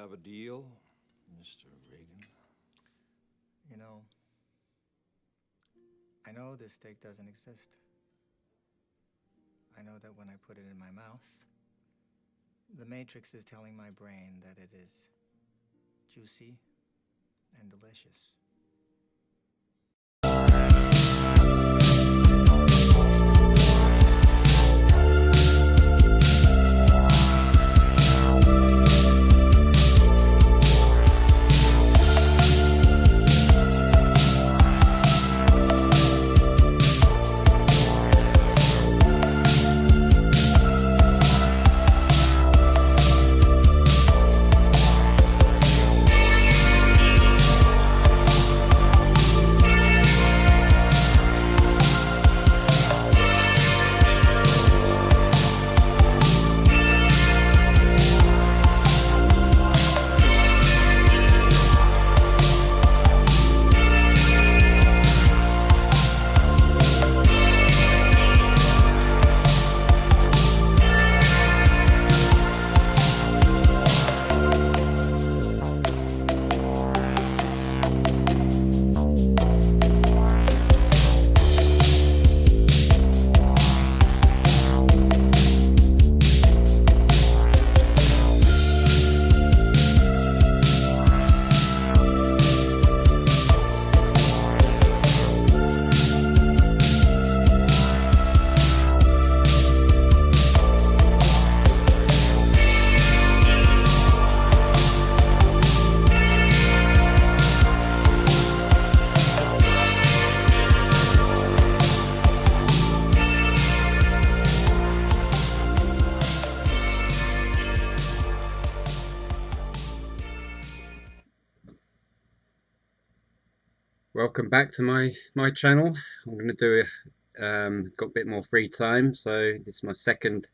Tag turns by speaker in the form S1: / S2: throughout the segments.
S1: have a deal, Mr. Reagan?
S2: You know, I know this steak doesn't exist. I know that when I put it in my mouth, the Matrix is telling my brain that it is juicy and delicious.
S3: Welcome back to my channel. I'm going to do got a bit more free time, so this is my second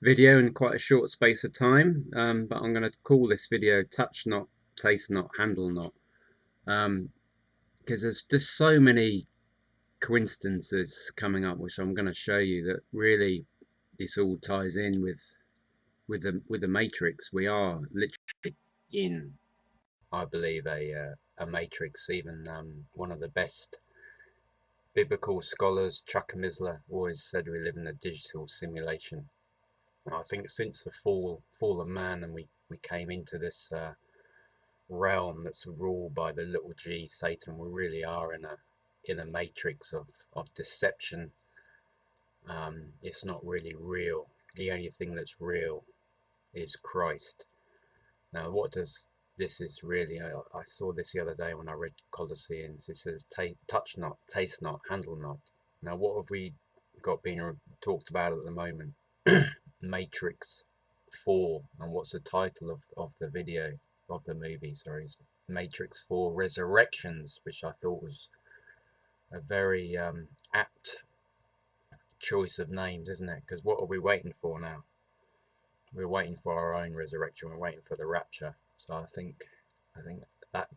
S3: video in quite a short space of time, but I'm going to call this video Touch Not, Taste Not, Handle Not, because there's just so many coincidences coming up which I'm going to show you that really this all ties in with the Matrix. We are literally in, I believe, a matrix. Even one of the best biblical scholars, Chuck Missler, always said we live in a digital simulation. And I think since the fall of man, and we came into this realm that's ruled by the little g, Satan, we really are in a matrix of deception. It's not really real. The only thing that's real is Christ. Now, what does this is really, I saw this the other day when I read Colossians. It says, touch not, taste not, handle not. Now, what have we got being talked about at the moment? Matrix 4. And what's the title of the video, of the movie, sorry, it's Matrix 4 Resurrections, which I thought was a very apt choice of names, isn't it? Because what are we waiting for now? We're waiting for our own resurrection. We're waiting for the rapture. So I think that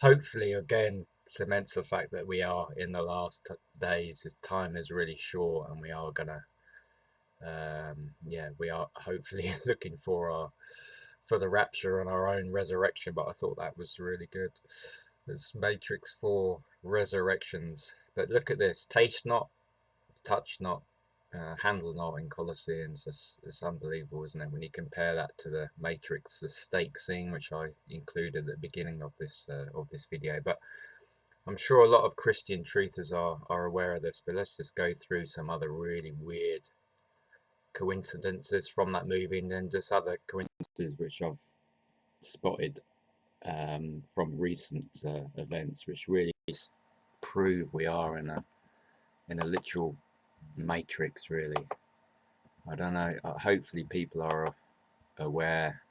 S3: hopefully again cements the fact that we are in the last days. Time is really short, and we are gonna we are hopefully looking for the rapture and our own resurrection. But I thought that was really good. It's Matrix 4 Resurrections. But look at this: taste not, touch not, handle not in Colossians. It's unbelievable, isn't it? When you compare that to the Matrix, the steak scene, which I included at the beginning of this video. But I'm sure a lot of Christian truthers are aware of this. But let's just go through some other really weird coincidences from that movie, and then just other coincidences which I've spotted from recent events, which really prove we are in a literal matrix, really. I don't know, hopefully people are aware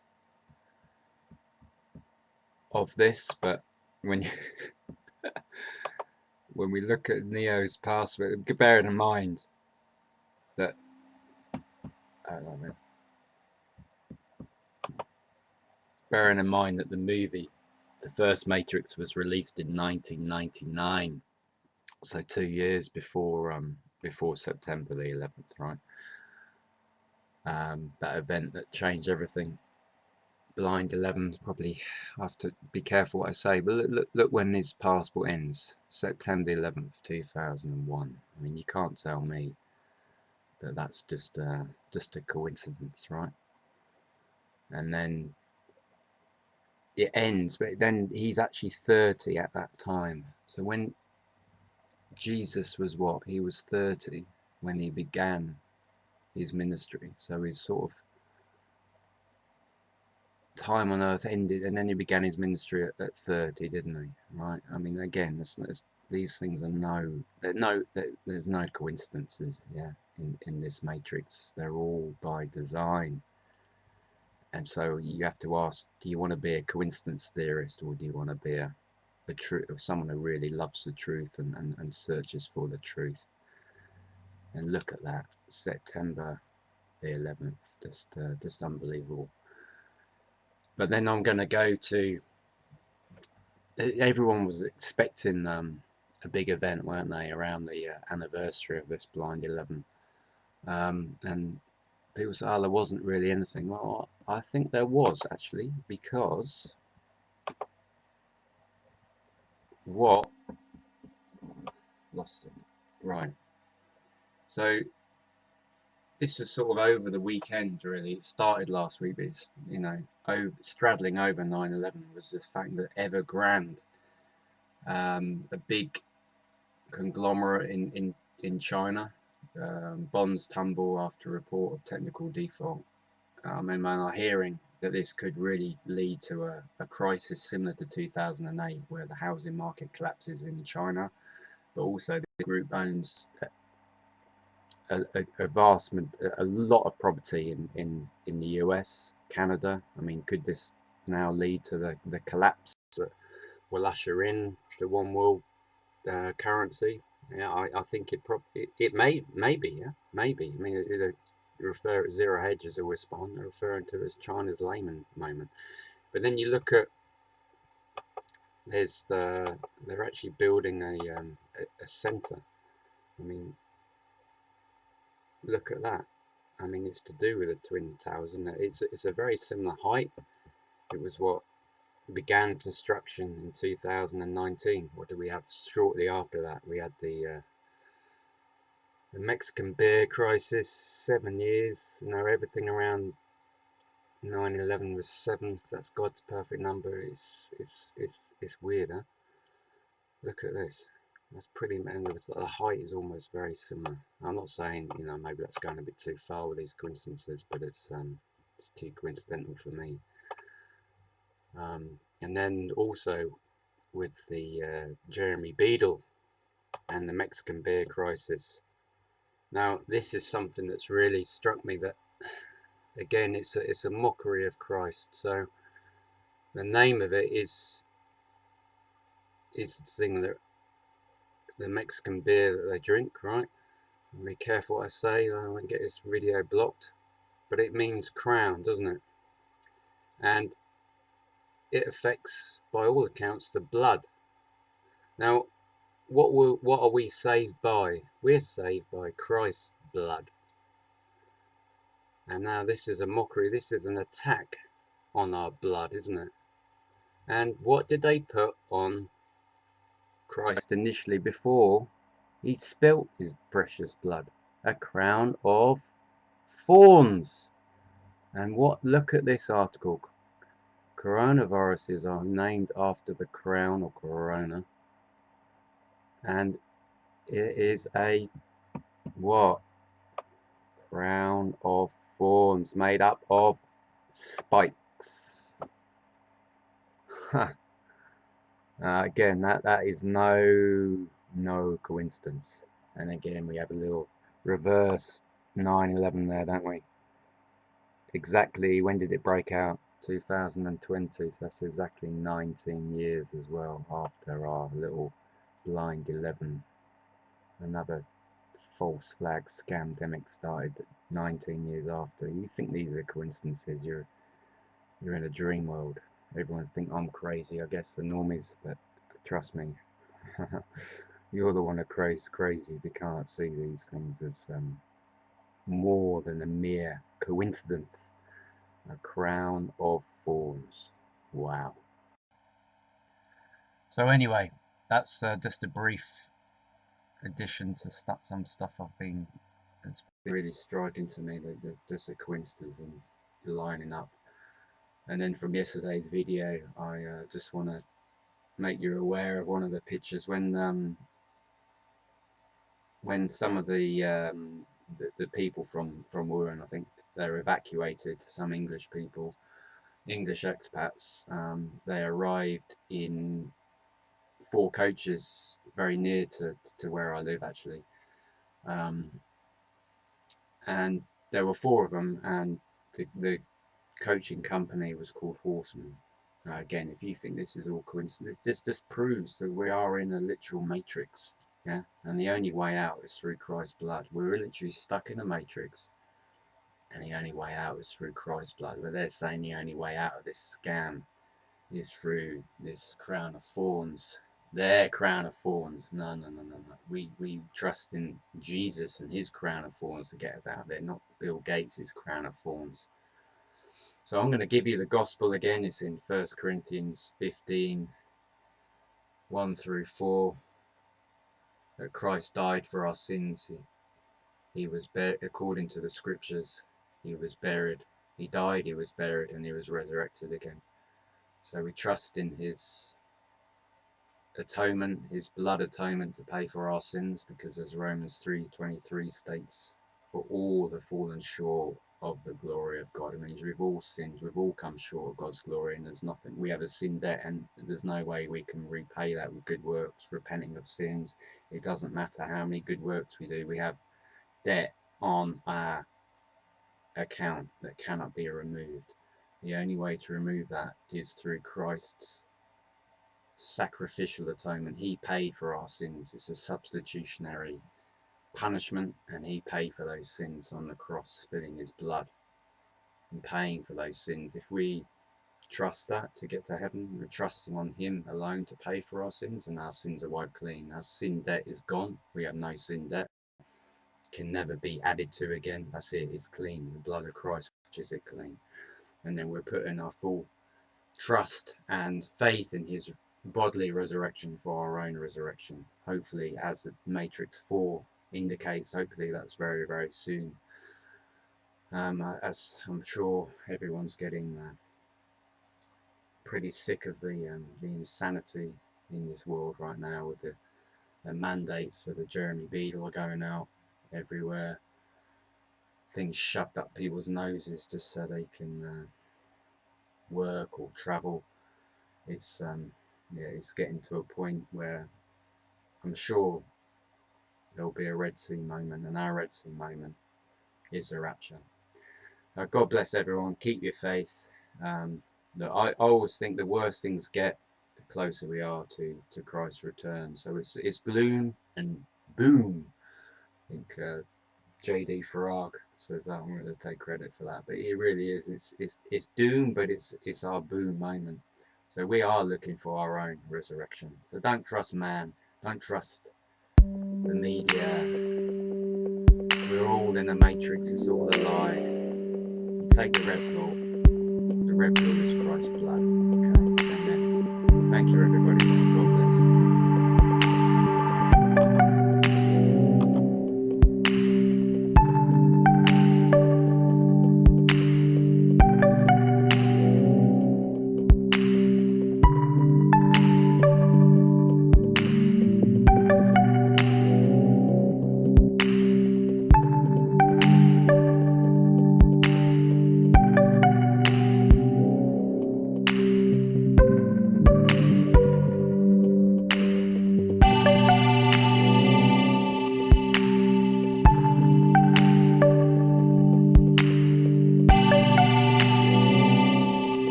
S3: of this, but when you when we look at Neo's past, bearing in mind that the movie, the first Matrix, was released in 1999, so 2 years before September the 11th, right? That event that changed everything. blind 11's probably, I have to be careful what I say, but look when his passport ends, September 11th 2001. I mean, you can't tell me that that's just a coincidence, right? And then it ends, but then he's actually 30 at that time. So when Jesus was what? He was 30 when he began his ministry. So his sort of time on earth ended, and then he began his ministry at 30, didn't he? Right? I mean, again, these things are there's no coincidences, yeah, in this matrix. They're all by design. And so you have to ask, do you want to be a coincidence theorist, or do you want to be a someone who really loves the truth and searches for the truth? And look at that, September the 11th, just unbelievable. But then I'm going to go to, everyone was expecting a big event, weren't they, around the anniversary of this blind 11. And people say, oh, there wasn't really anything. Well, I think there was, actually, because lost it. Right. So this was sort of over the weekend, really. It started last week, but it's, straddling over 9/11 was the fact that Evergrande, a big conglomerate in China, bonds tumble after report of technical default. And man are hearing that this could really lead to a crisis similar to 2008, where the housing market collapses in China, but also the group owns a lot of property in the US, Canada. I mean, could this now lead to the collapse that will usher in the one world currency? Yeah, I think it maybe, yeah, maybe. I mean, they refer zero hedge as a response, they're referring to it as China's Lehman moment. But then you look at they're actually building a center. I mean, look at that. I mean, it's to do with the Twin Towers, isn't it? It's a very similar height. It was what began construction in 2019. What do we have shortly after that? We had the Mexican beer crisis, 7 years. Everything around 9/11 was 7, because that's God's perfect number. It's weird, huh? Look at this. That's pretty, and the height is almost very similar. I'm not saying, maybe that's going a bit too far with these coincidences, but it's too coincidental for me. And then also with the Jeremy Beadle and the Mexican beer crisis. Now, this is something that's really struck me, that again, it's a mockery of Christ. So the name of it is the thing that the Mexican beer that they drink, right? Be careful what I say, I won't get this video blocked. But it means crown, doesn't it? And it affects, by all accounts, the blood. Now, what are we saved by? We're saved by Christ's blood. And now this is a mockery. This is an attack on our blood, isn't it? And what did they put on Christ initially before he spilt his precious blood? A crown of thorns. And look at this article. Coronaviruses are named after the crown or corona. And it is a what? Crown of thorns made up of spikes. Again, that is no coincidence. And again, we have a little reverse 9/11 there, don't we? Exactly, when did it break out? 2020, so that's exactly 19 years as well after our little blind 11. Another false flag scamdemic started 19 years after. You think these are coincidences? You're in a dream world. Everyone think I'm crazy, I guess, the normies, but trust me, you're the one who's crazy if you can't see these things as more than a mere coincidence. A crown of thorns. Wow. So anyway, that's just a brief addition to some stuff it's been really striking to me, just the coincidences lining up. And then from yesterday's video, I just want to make you aware of one of the pictures when some of the people from Wuhan, I think they're evacuated, some English people, English expats, they arrived in 4 coaches very near to where I live actually, and there were 4 of them, and the coaching company was called Horseman. Again, if you think this is all coincidence, this proves that we are in a literal matrix, yeah, and the only way out is through Christ's blood. We're literally stuck in a matrix, and the only way out is through Christ's blood. But they're saying the only way out of this scam is through this crown of thorns. Their crown of thorns. No. We trust in Jesus and his crown of thorns to get us out of there, not Bill Gates' crown of thorns. So I'm going to give you the gospel again. It's in 1 Corinthians 15, 1 through 4. That Christ died for our sins. He was buried according to the scriptures. He was buried. He died, he was buried, and he was resurrected again. So we trust in his atonement, his blood atonement to pay for our sins, because as Romans 3:23 states, for all have fallen short of the glory of God. It means we've all sinned, we've all come short of God's glory, and there's nothing, we have a sin debt, and there's no way we can repay that with good works, repenting of sins. It doesn't matter how many good works we do, we have debt on our account that cannot be removed. The only way to remove that is through Christ's sacrificial atonement. He paid for our sins. It's a substitutionary punishment, and he paid for those sins on the cross, spilling his blood and paying for those sins. If we trust that to get to heaven, we're trusting on him alone to pay for our sins, and our sins are wiped clean. Our sin debt is gone. We have no sin debt. It can never be added to again. That's it. It's clean. The blood of Christ washes it clean. And then we're putting our full trust and faith in his bodily resurrection for our own resurrection. Hopefully, as the Matrix 4 indicates, hopefully that's very, very soon. As I'm sure everyone's getting pretty sick of the insanity in this world right now, with the mandates for the Jeremy Beadle going out everywhere, things shoved up people's noses just so they can work or travel. It's it's getting to a point where I'm sure there'll be a Red Sea moment, and our Red Sea moment is the rapture. God bless everyone. Keep your faith. Look, I always think the worse things get, the closer we are to Christ's return. So it's gloom and boom. I think J.D. Farag says that. I'm going to take credit for that, but it really is. It's doom, but it's our boom moment. So we are looking for our own resurrection. So don't trust man. Don't trust the media. We're all in a matrix. It's all a lie. You take the red pill. The red pill is Christ's blood. Okay, amen. Thank you, everybody. God bless.